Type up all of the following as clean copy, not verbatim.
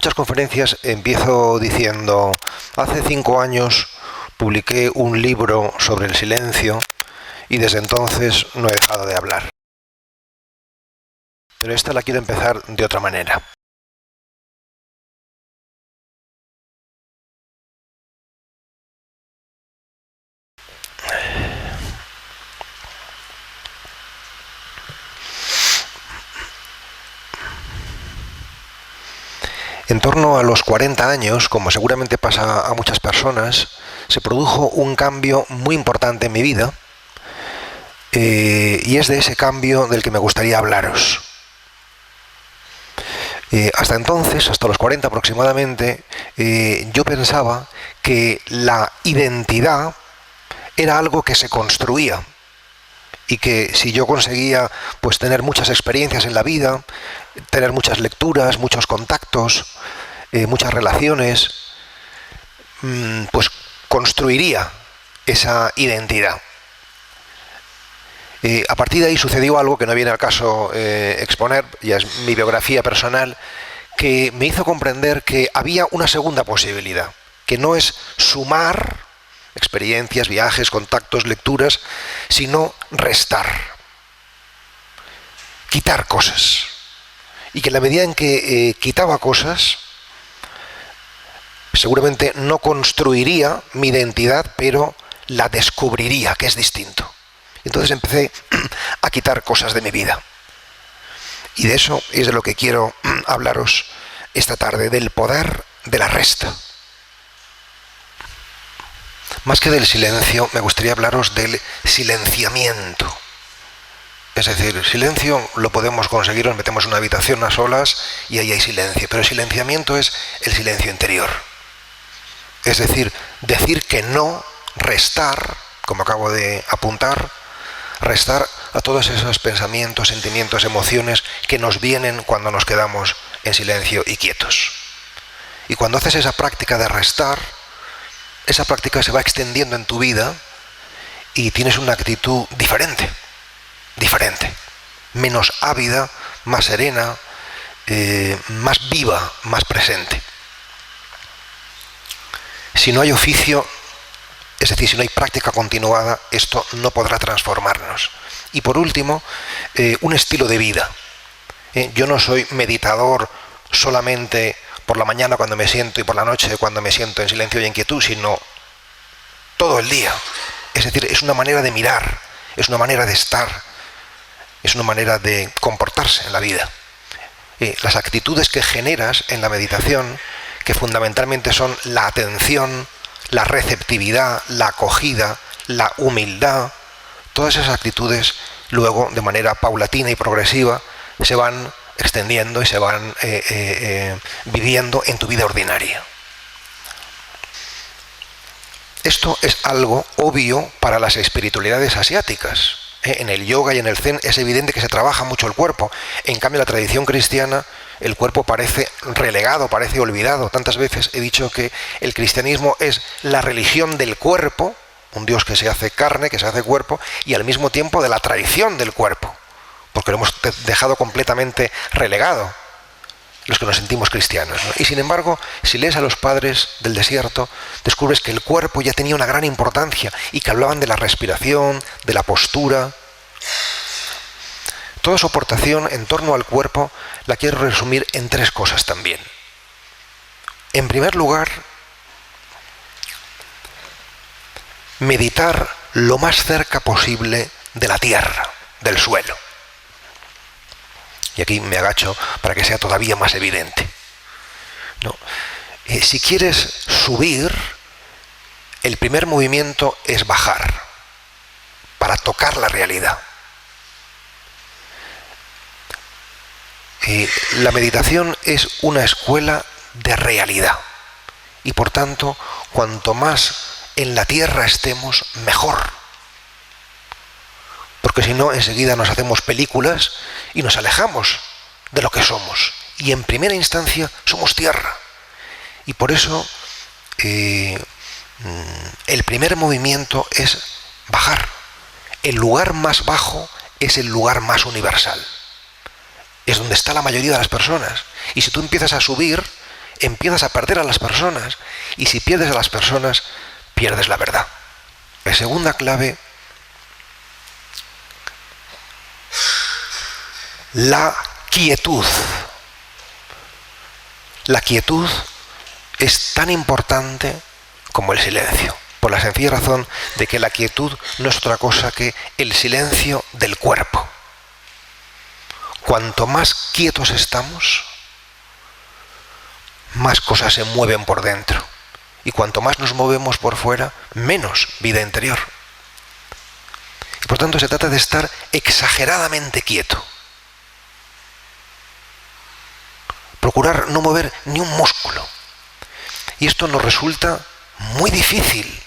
muchas conferencias empiezo diciendo: hace 5 años publiqué un libro sobre el silencio y desde entonces no he dejado de hablar. Pero esta la quiero empezar de otra manera. En torno a los 40 años, como seguramente pasa a muchas personas, se produjo un cambio muy importante en mi vida, y es de ese cambio del que me gustaría hablaros. Hasta entonces, hasta los 40 aproximadamente, yo pensaba que la identidad era algo que se construía y que si yo conseguía pues tener muchas experiencias en la vida, tener muchas lecturas, muchos contactos, muchas relaciones, pues construiría esa identidad. A partir de ahí sucedió algo que no viene al caso exponer, ya es mi biografía personal, que me hizo comprender que había una segunda posibilidad, que no es sumar experiencias, viajes, contactos, lecturas, sino restar, quitar cosas. Y que en la medida en que quitaba cosas, seguramente no construiría mi identidad, pero la descubriría, que es distinto. Entonces empecé a quitar cosas de mi vida. Y de eso es de lo que quiero hablaros esta tarde, del poder de la resta. Más que del silencio, me gustaría hablaros del silenciamiento. Es decir, silencio lo podemos conseguir, nos metemos en una habitación a solas y ahí hay silencio. Pero el silenciamiento es el silencio interior. Es decir que no, restar, como acabo de apuntar, restar a todos esos pensamientos, sentimientos, emociones que nos vienen cuando nos quedamos en silencio y quietos. Y cuando haces esa práctica de restar, esa práctica se va extendiendo en tu vida y tienes una actitud diferente, menos ávida, más serena, más viva, más presente. Si no hay oficio, es decir, si no hay práctica continuada, esto no podrá transformarnos. Y por último, un estilo de vida. Yo no soy meditador solamente por la mañana cuando me siento y por la noche cuando me siento en silencio y en quietud, sino todo el día. Es decir, es una manera de mirar, es una manera de estar, es una manera de comportarse en la vida. Las actitudes que generas en la meditación, que fundamentalmente son la atención, la receptividad, la acogida, la humildad, todas esas actitudes luego de manera paulatina y progresiva se van extendiendo y se van viviendo en tu vida ordinaria. Esto es algo obvio para las espiritualidades asiáticas. En el yoga y en el zen es evidente que se trabaja mucho el cuerpo. En cambio, en la tradición cristiana el cuerpo parece relegado, parece olvidado. Tantas veces he dicho que el cristianismo es la religión del cuerpo, un Dios que se hace carne, que se hace cuerpo, y al mismo tiempo de la traición del cuerpo, porque lo hemos dejado completamente relegado los que nos sentimos cristianos, ¿no? Y sin embargo, si lees a los padres del desierto, descubres que el cuerpo ya tenía una gran importancia y que hablaban de la respiración, de la postura. Toda su aportación en torno al cuerpo la quiero resumir en 3 cosas también. En primer lugar, meditar lo más cerca posible de la tierra, del suelo. Y aquí me agacho para que sea todavía más evidente, ¿no? Si quieres subir, el primer movimiento es bajar, para tocar la realidad. La meditación es una escuela de realidad. Y por tanto, cuanto más en la tierra estemos, mejor. Porque si no, enseguida nos hacemos películas y nos alejamos de lo que somos. Y en primera instancia somos tierra. Y por eso el primer movimiento es bajar. El lugar más bajo es el lugar más universal. Es donde está la mayoría de las personas. Y si tú empiezas a subir, empiezas a perder a las personas. Y si pierdes a las personas, pierdes la verdad. La segunda clave, la quietud. La quietud es tan importante como el silencio, por la sencilla razón de que la quietud no es otra cosa que el silencio del cuerpo. Cuanto más quietos estamos, más cosas se mueven por dentro. Y cuanto más nos movemos por fuera, menos vida interior. Y por tanto se trata de estar exageradamente quieto. Procurar no mover ni un músculo. Y esto nos resulta muy difícil.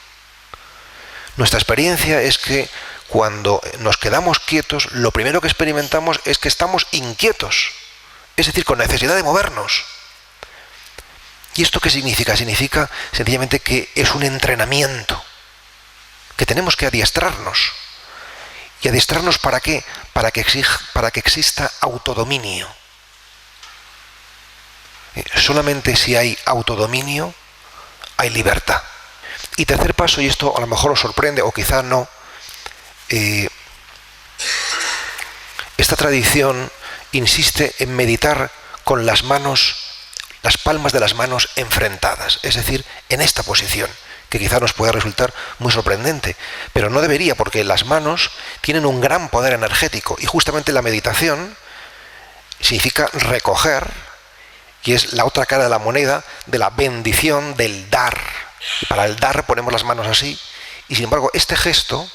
Nuestra experiencia es que cuando nos quedamos quietos, lo primero que experimentamos es que estamos inquietos. Es decir, con necesidad de movernos. ¿Y esto qué significa? Significa sencillamente que es un entrenamiento, que tenemos que adiestrarnos. ¿Y adiestrarnos para qué? Para que exista autodominio. Solamente si hay autodominio, hay libertad. Y tercer paso, y esto a lo mejor os sorprende o quizá no, esta tradición insiste en meditar con las manos, las palmas de las manos enfrentadas, es decir, en esta posición, que quizá nos pueda resultar muy sorprendente, pero no debería, porque las manos tienen un gran poder energético y justamente la meditación significa recoger, y es la otra cara de la moneda de la bendición del dar. Y para el dar ponemos las manos así, y sin embargo este gesto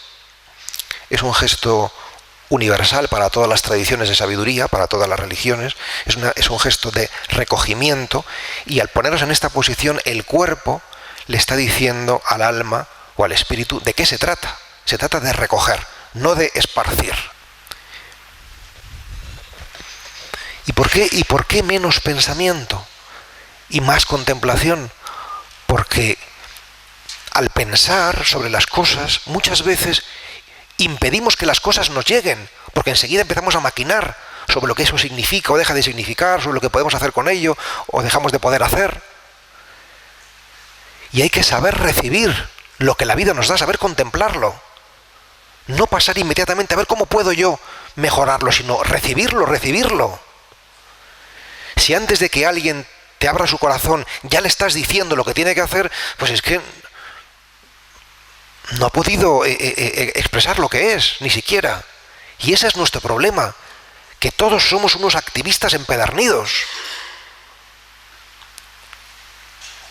es un gesto universal para todas las tradiciones de sabiduría, para todas las religiones, es un gesto de recogimiento, y al ponernos en esta posición el cuerpo le está diciendo al alma o al espíritu de qué se trata. Se trata de recoger, no de esparcir. ¿Y por qué menos pensamiento y más contemplación? Porque al pensar sobre las cosas, muchas veces impedimos que las cosas nos lleguen, porque enseguida empezamos a maquinar sobre lo que eso significa o deja de significar, sobre lo que podemos hacer con ello o dejamos de poder hacer. Y hay que saber recibir lo que la vida nos da, saber contemplarlo. No pasar inmediatamente a ver cómo puedo yo mejorarlo, sino recibirlo. Si antes de que alguien te abra su corazón ya le estás diciendo lo que tiene que hacer, pues es que no ha podido expresar lo que es, ni siquiera. Y ese es nuestro problema, que todos somos unos activistas empedernidos.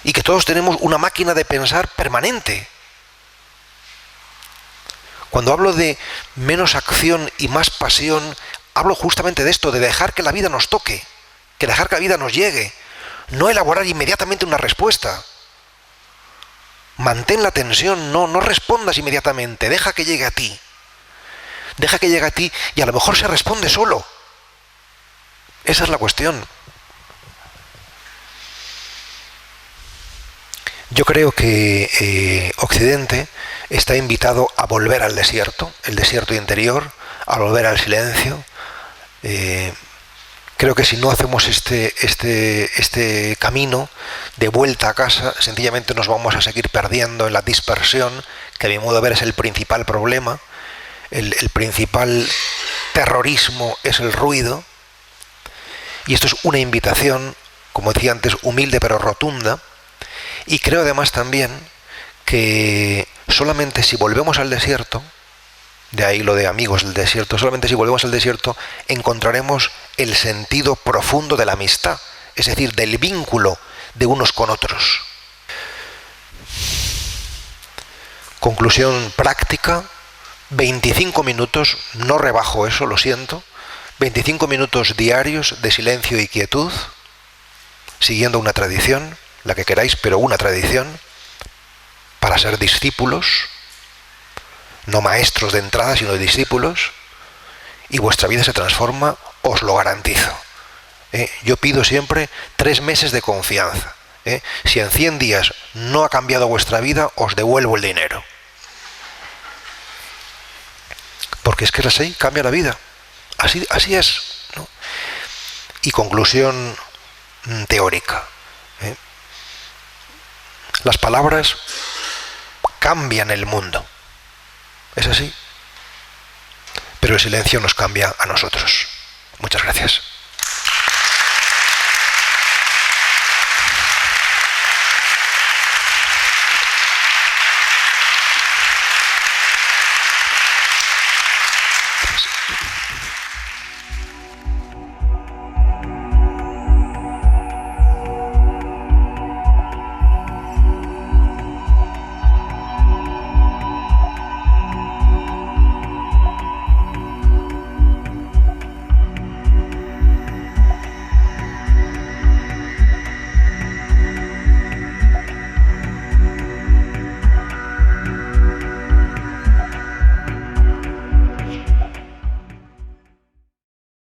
Y que todos tenemos una máquina de pensar permanente. Cuando hablo de menos acción y más pasión, hablo justamente de esto, de dejar que la vida nos toque, que dejar que la vida nos llegue, no elaborar inmediatamente una respuesta. Mantén la tensión, no respondas inmediatamente, deja que llegue a ti. Deja que llegue a ti y a lo mejor se responde solo. Esa es la cuestión. Yo creo que Occidente está invitado a volver al desierto, el desierto interior, a volver al silencio. Creo que si no hacemos este camino de vuelta a casa, sencillamente nos vamos a seguir perdiendo en la dispersión, que a mi modo de ver es el principal problema. El principal terrorismo es el ruido. Y esto es una invitación, como decía antes, humilde pero rotunda. Y creo además también que solamente si volvemos al desierto, de ahí lo de amigos del desierto, solamente si volvemos al desierto encontraremos el sentido profundo de la amistad, es decir, del vínculo de unos con otros. Conclusión práctica, 25 minutos, no rebajo eso, lo siento, 25 minutos diarios de silencio y quietud, siguiendo una tradición, la que queráis, pero una tradición, para ser discípulos, no maestros de entrada, sino discípulos, y vuestra vida se transforma, os lo garantizo. Yo pido siempre 3 meses de confianza. Si en 100 días no ha cambiado vuestra vida, os devuelvo el dinero. Porque es que así cambia la vida. Así es, ¿no? Y conclusión teórica. Las palabras cambian el mundo. ¿Es así? Pero el silencio nos cambia a nosotros. Muchas gracias.